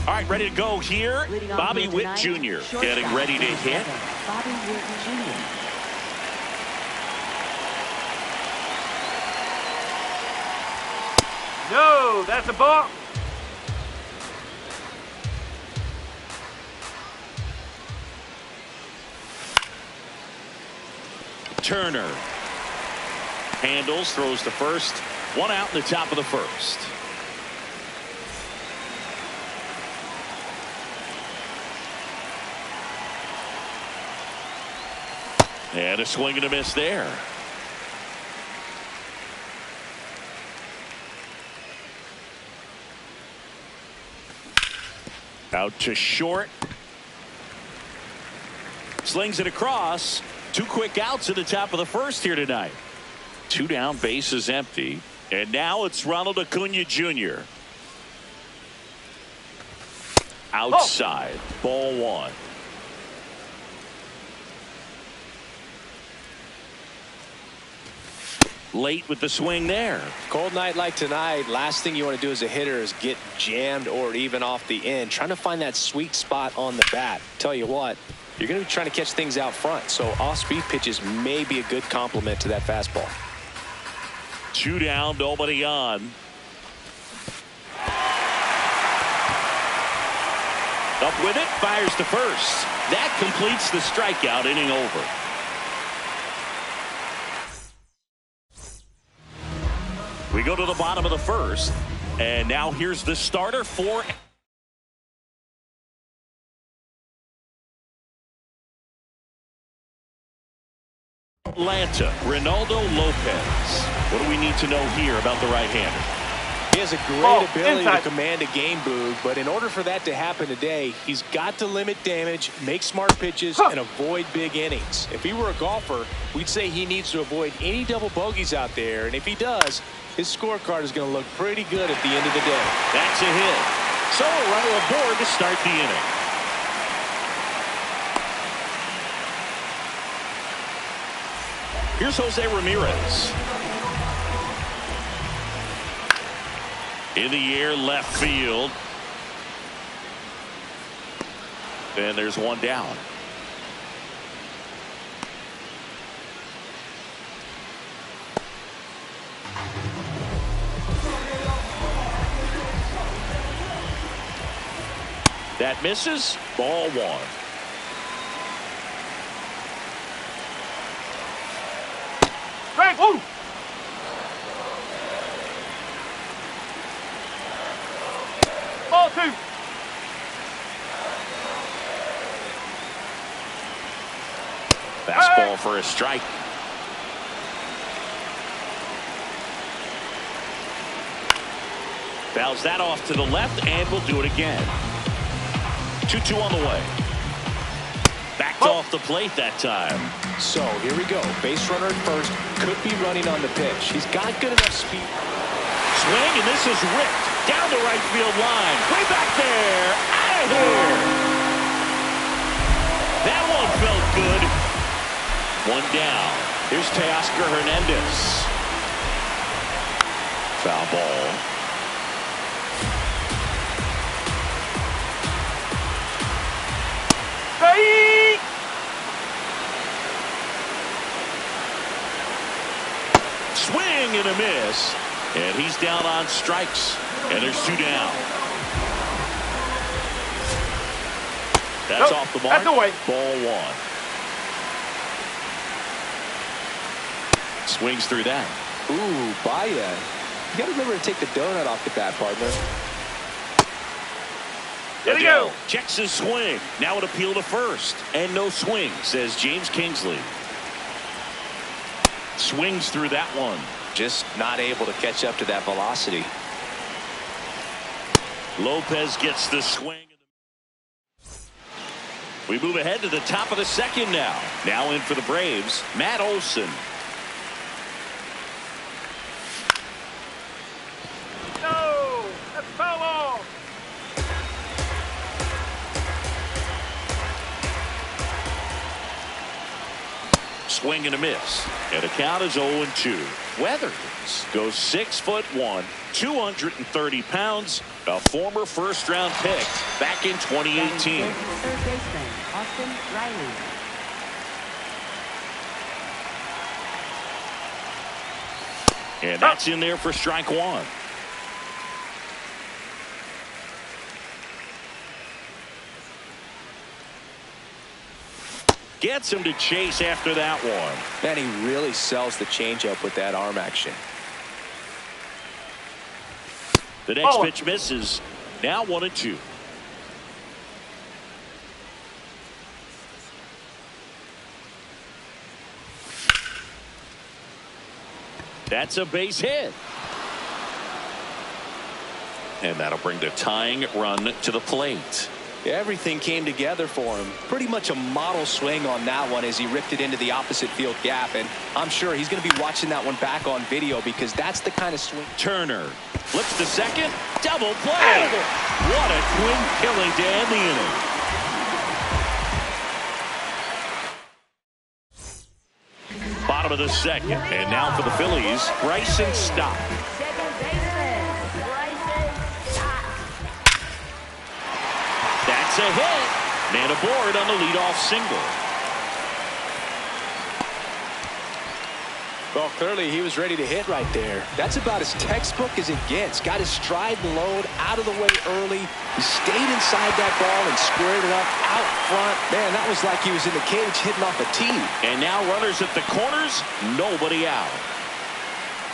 All right, ready to go here. Bobby Witt Jr. getting ready to hit. Bobby Witt Jr. No, that's a ball. Turner handles, throws to first. One out in the top of the first. And a swing and a miss there. Out to short. Slings it across. 2 quick outs at the top of the first here tonight. 2 down, bases empty. And now it's Ronald Acuna Jr. Outside. Ball 1. Late with the swing there. Cold night like tonight, last thing you want to do as a hitter is get jammed or even off the end. Trying to find that sweet spot on the bat. Tell you what, you're going to be trying to catch things out front, so off-speed pitches may be a good complement to that fastball. 2 down, nobody on. Up with it, fires to first. That completes the strikeout, inning over. We go to the bottom of the first, and now here's the starter for Atlanta, Ronaldo Lopez. What do we need to know here about the right-hander? He has a great ability to command a game, Boog, but in order for that to happen today, he's got to limit damage, make smart pitches, and avoid big innings. If he were a golfer, we'd say he needs to avoid any double bogeys out there, and if he does, his scorecard is going to look pretty good at the end of the day. That's a hit. So a runner aboard to start the inning. Here's Jose Ramirez. In the air, left field. And there's one down. That misses. Ball 1. Strike. Woo. Ball 2. Fastball for a strike. Fouls that off to the left, and we'll do it again. 2-2 on the way. Backed off the plate that time. So here we go. Base runner at first. Could be running on the pitch. He's got good enough speed. Swing, and this is ripped down the right field line. Way back there. Out of here. That one felt good. 1 down. Here's Teoscar Hernandez. Foul ball. Strike. Swing and a miss. And he's down on strikes. And there's 2 down. That's off the mark. That's away. Ball 1. Swings through that. Ooh, Baya. You got to remember to take the donut off the bat, partner. There we go. Checks his swing. Now an appeal to first. And no swing, says James Kingsley. Swings through that one. Just not able to catch up to that velocity. Lopez gets the swing. We move ahead to the top of the second now. Now in for the Braves, Matt Olson. No, that's foul ball. Swing and a miss. And the count is 0-2. Weathers goes 6'1", 230 pounds, a former first-round pick back in 2018. Third baseman, Austin Riley. And that's in there for strike one. Gets him to chase after that one. And he really sells the changeup with that arm action. The next pitch misses. Now 1-2. That's a base hit. And that'll bring the tying run to the plate. Everything came together for him. Pretty much a model swing on that one as he ripped it into the opposite field gap. And I'm sure he's going to be watching that one back on video because that's the kind of swing. Turner flips to second. Double play. What a twin killing to end the inning. Bottom of the second. And now for the Phillies, Bryson Stott. Second baseman, Bryson Stott. That's a hit. Man aboard on the leadoff single. Well, clearly he was ready to hit right there. That's about as textbook as it gets. Got his stride and load out of the way early. He stayed inside that ball and squared it up out front. Man, that was like he was in the cage hitting off a tee. And now runners at the corners, nobody out.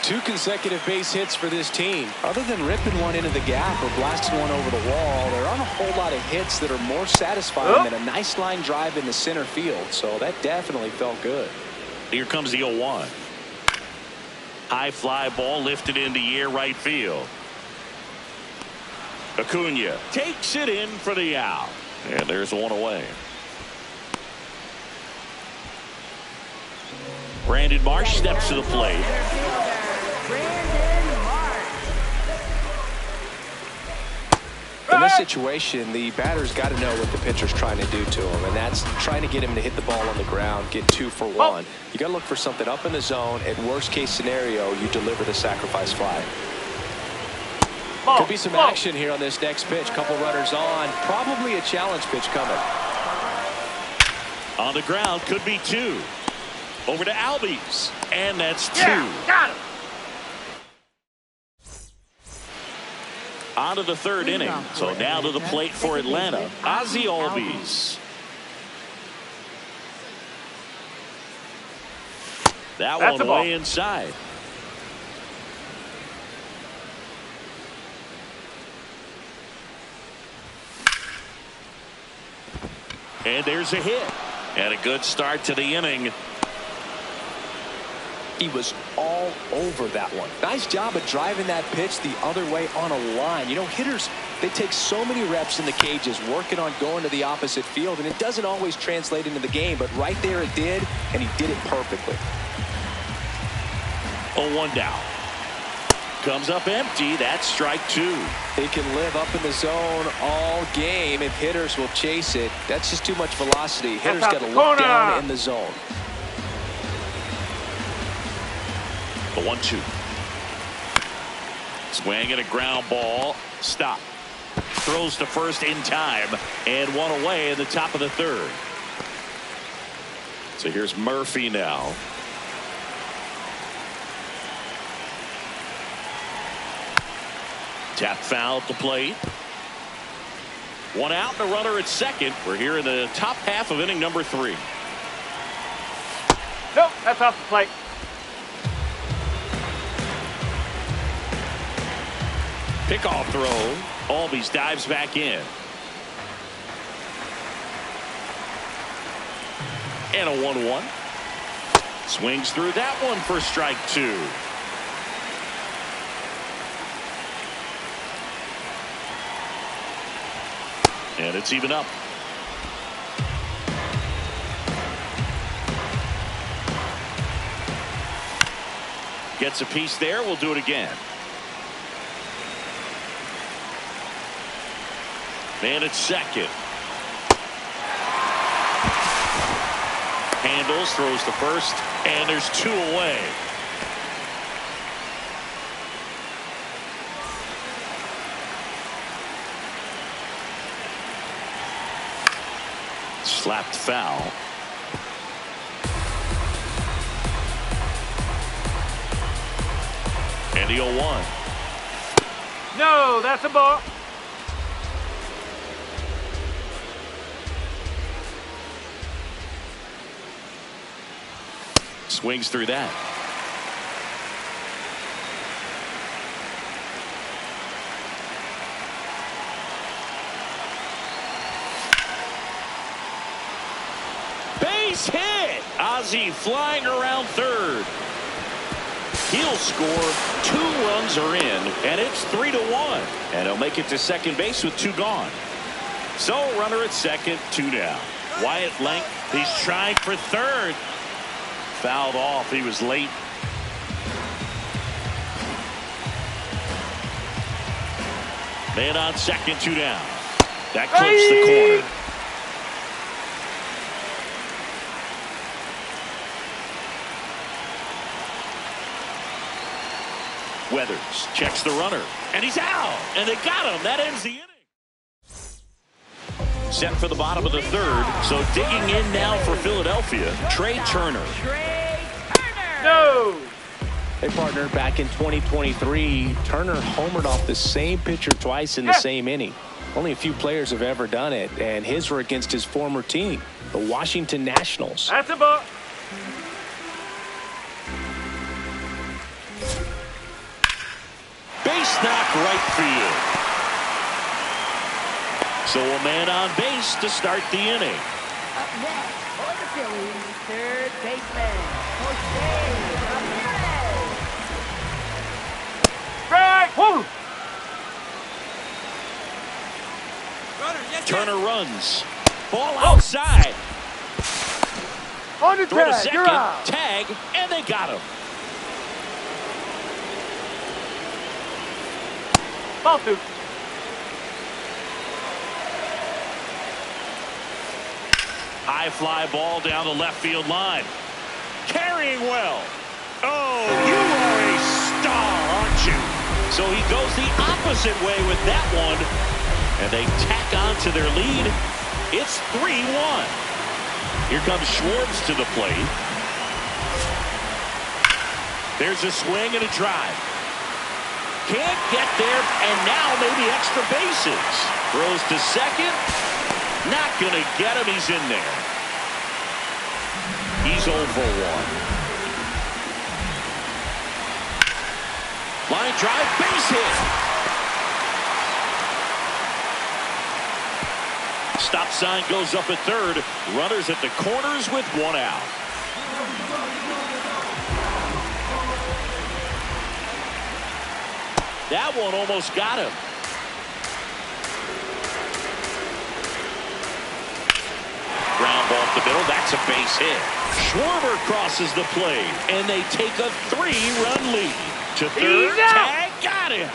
2 consecutive base hits for this team. Other than ripping one into the gap or blasting one over the wall, there aren't a whole lot of hits that are more satisfying than a nice line drive in the center field. So that definitely felt good. Here comes the 0-1. High fly ball lifted in the air right field. Acuna takes it in for the out. And there's one away. Brandon Marsh steps to the plate. In this situation, the batter's got to know what the pitcher's trying to do to him, and that's trying to get him to hit the ball on the ground, get 2 for 1. You got to look for something up in the zone. At worst case scenario, you deliver the sacrifice fly. Could be some action here on this next pitch. Couple runners on. Probably a challenge pitch coming. On the ground, could be 2. Over to Albies, and that's 2. Got him. On to the third inning. So now to the plate for Atlanta, Ozzie Albies. That one way inside. And there's a hit. And a good start to the inning. He was all over that one. Nice job of driving that pitch the other way on a line. You know, hitters, they take so many reps in the cages working on going to the opposite field, and it doesn't always translate into the game, but right there it did, and he did it perfectly. 0-1 down. Comes up empty. That's strike 2. He can live up in the zone all game if hitters will chase it. That's just too much velocity. Hitters got to look down in the zone. The 1-2. Swing and a ground ball. Stop. Throws to first in time. And one away in the top of the third. So here's Murphy now. Tap foul at the plate. One out and a runner at second. We're here in the top half of inning number 3. Nope, that's off the plate. Pickoff throw. Albies dives back in. And a 1-1. Swings through that one for strike 2. And it's even up. Gets a piece there. We'll do it again. Man at second. Handles, throws to first, and there's 2 away. Slapped foul. And the 0-1. No, that's a ball. Swings through that. Base hit. Ozzie flying around third. He'll score. 2 runs are in, and it's 3-1. And he'll make it to second base with 2 gone. So runner at second, 2 down. Wyatt Length, he's trying for third. Fouled off. He was late. Man on second, 2 down. That clips the corner. Weathers checks the runner, and he's out, and they got him. That ends the inning. Set for the bottom of the third, so digging in now for Philadelphia, Trey Turner. No. Hey, partner, back in 2023, Turner homered off the same pitcher twice in the same inning. Only a few players have ever done it, and his were against his former team, the Washington Nationals. That's a ball. Base knock right field. So a man on base to start the inning. Up next for the Phillies, third baseman, Jose Ramirez. Strike. Woo. Turner runs. Ball outside. On the Throw to tag. You're second. out. Tag, and they got him. Ball 2. High fly ball down the left field line. Carrying well. Oh, you are a star, aren't you? So he goes the opposite way with that one. And they tack on to their lead. It's 3-1. Here comes Schwartz to the plate. There's a swing and a drive. Can't get there, and now maybe extra bases. Throws to second. Not going to get him. He's in there. He's 0 for 1. Line drive, base hit. Stop sign goes up at third. Runners at the corners with 1 out. That one almost got him. Ground ball up the middle. That's a base hit. Schwarber crosses the plate, and they take a 3-run lead. To third, tag, got him.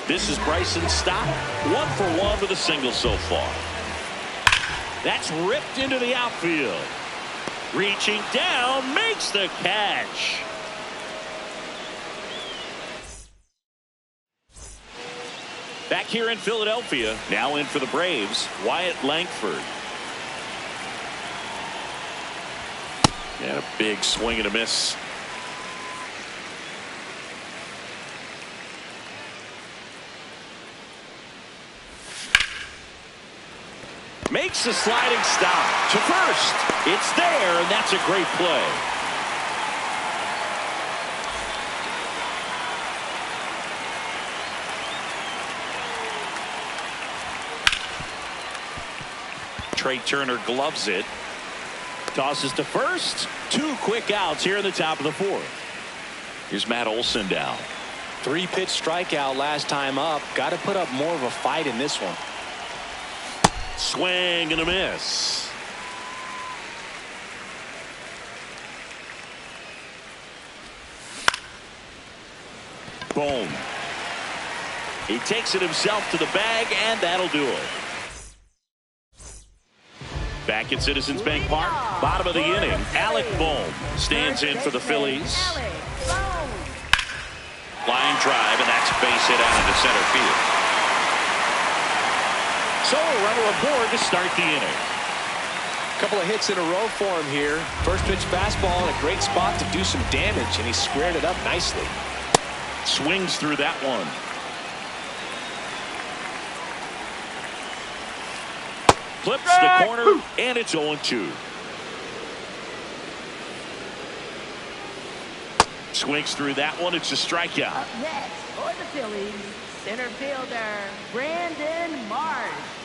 This is Bryson's stop. 1 for 1 with a single so far. That's ripped into the outfield. Reaching down, makes the catch. Back here in Philadelphia, now in for the Braves, Wyatt Langford. And a big swing and a miss. Makes a sliding stop to first. It's there, and that's a great play. Trey Turner gloves it. Tosses to first. 2 quick outs here in the top of the 4th. Here's Matt Olson down. 3-pitch strikeout last time up. Got to put up more of a fight in this one. Swing and a miss. Boom. He takes it himself to the bag, and that'll do it. Back at Citizens Bank Park, bottom of the inning, Alec Bohm stands in for the Phillies. Line drive, and that's a base hit out into center field. So a runner aboard to start the inning. A couple of hits in a row for him here. First pitch fastball in a great spot to do some damage, and he squared it up nicely. Swings through that one. Flips the corner, and it's 0-2. Swings through that one. It's a strikeout. Up next for the Phillies, center fielder Brandon Marsh.